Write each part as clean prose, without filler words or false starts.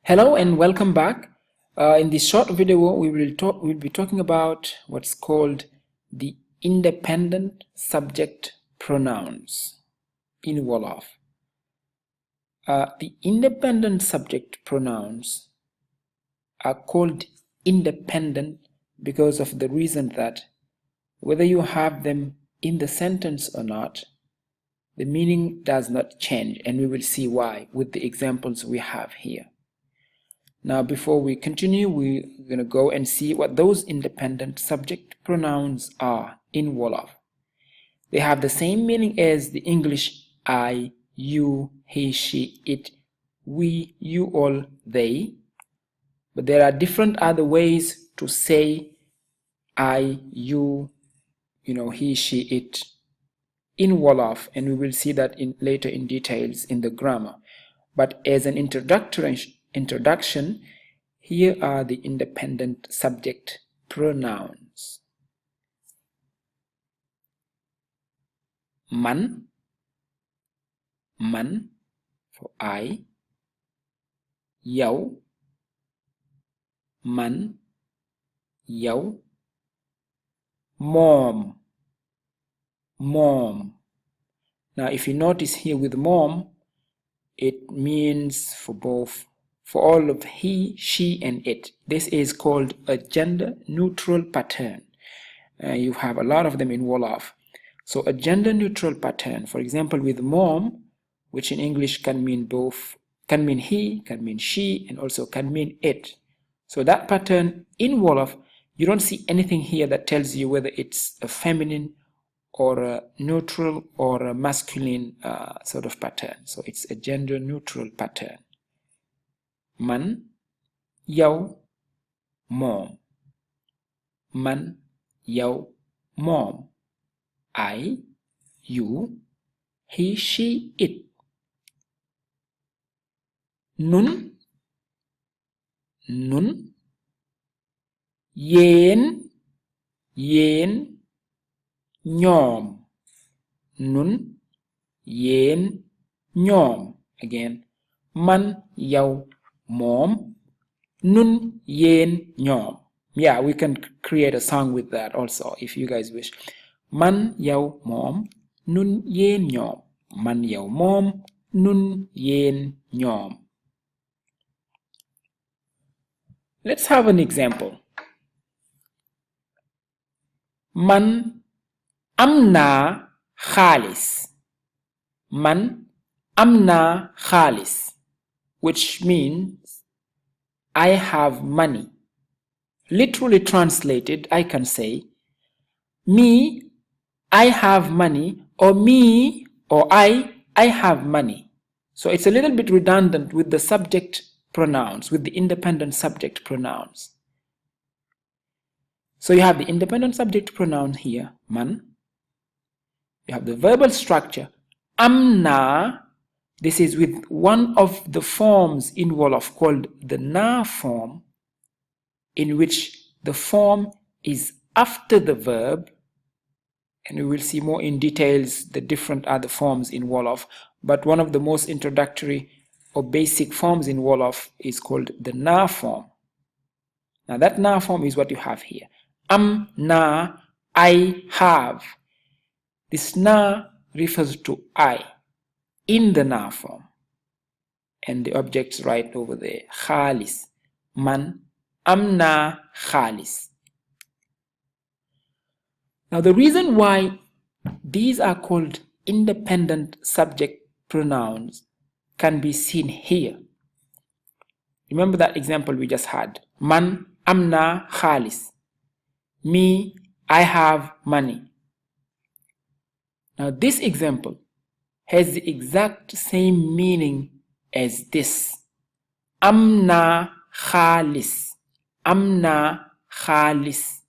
Hello and welcome back. In this short video, we'll be talking about what's called the independent subject pronouns in Wolof. The independent subject pronouns are called independent because of the reason that whether you have them in the sentence or not, the meaning does not change, and we will see why with the examples we have here. Now, before we continue, we're going to go and see what those independent subject pronouns are in Wolof. They have the same meaning as the English I, you, he, she, it, we, you, all, they, but there are different other ways to say I, you, he, she, it in Wolof, and we will see that later in details in the grammar. But as an introduction, here are the independent subject pronouns. Man for I. Yow, man, yow. Mom. Now if you notice here with mom, it means for all of he, she, and it. This is called a gender neutral pattern. You have a lot of them in Wolof. So a gender neutral pattern, for example, with mom, which in English can mean both, can mean he, can mean she, and also can mean it. So that pattern in Wolof, you don't see anything here that tells you whether it's a feminine or a neutral or a masculine sort of pattern. So it's a gender neutral pattern. Man, yow, mom. Man, yow, mom. I, you, he, she, it. Nun, yéen, ñoom. Nun, yéen, ñoom. Again, man, yow, mom. Nun, yéen, ñoom. Yeah, we can create a song with that also if you guys wish. Man, yow, mom. Nun, yéen, ñoom. Man, yow, mom. Nun, yéen, ñoom. Let's have an example. Man am naa xaalis. Man am naa xaalis, which means I have money. Literally translated, I can say me, I have money, or me, or I have money. So it's a little bit redundant with the subject pronouns, with the independent subject pronouns. So you have the independent subject pronoun here, man. You have the verbal structure, am naa. This is with one of the forms in Wolof called the na form, in which the form is after the verb, and we will see more in details the different other forms in Wolof, but one of the most introductory or basic forms in Wolof is called the na form. Now that na form is what you have here. Am na, I have. This na refers to I in the na form, and the object's right over there. Xaalis. Man am naa xaalis. Now the reason why these are called independent subject pronouns can be seen here. Remember that example we just had. Man am naa xaalis. Me, I have money. Now this example has the exact same meaning as this. Am naa xaalis. Am naa xaalis.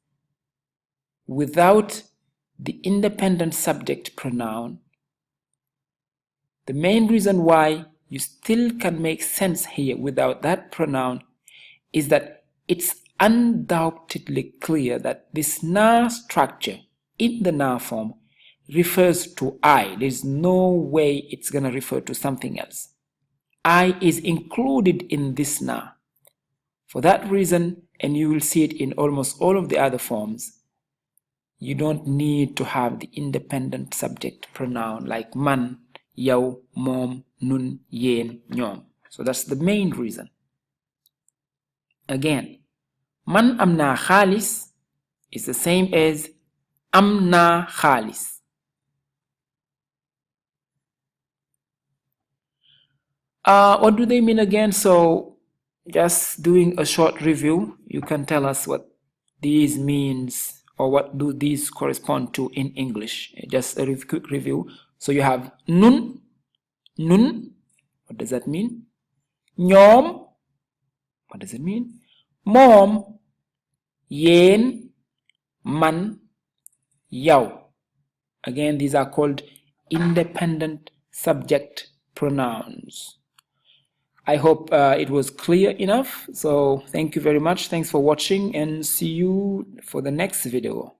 Without the independent subject pronoun. The main reason why you still can make sense here without that pronoun is that it's undoubtedly clear that this na structure in the na form refers to I. There's no way it's going to refer to something else. I is included in this na. For that reason, and you will see it in almost all of the other forms, you don't need to have the independent subject pronoun like man, yow, mom, nun, yeen, ñoom. So that's the main reason. Again, man am naa xaalis is the same as am naa xaalis. What do they mean again? So just doing a short review, you can tell us what these means or what do these correspond to in English. Just a quick review. So you have nun, what does that mean? Ñoom, what does it mean? Mom, yeen, man, yow. Again, these are called independent subject pronouns. I hope it was clear enough. So thank you very much. Thanks for watching and see you for the next video.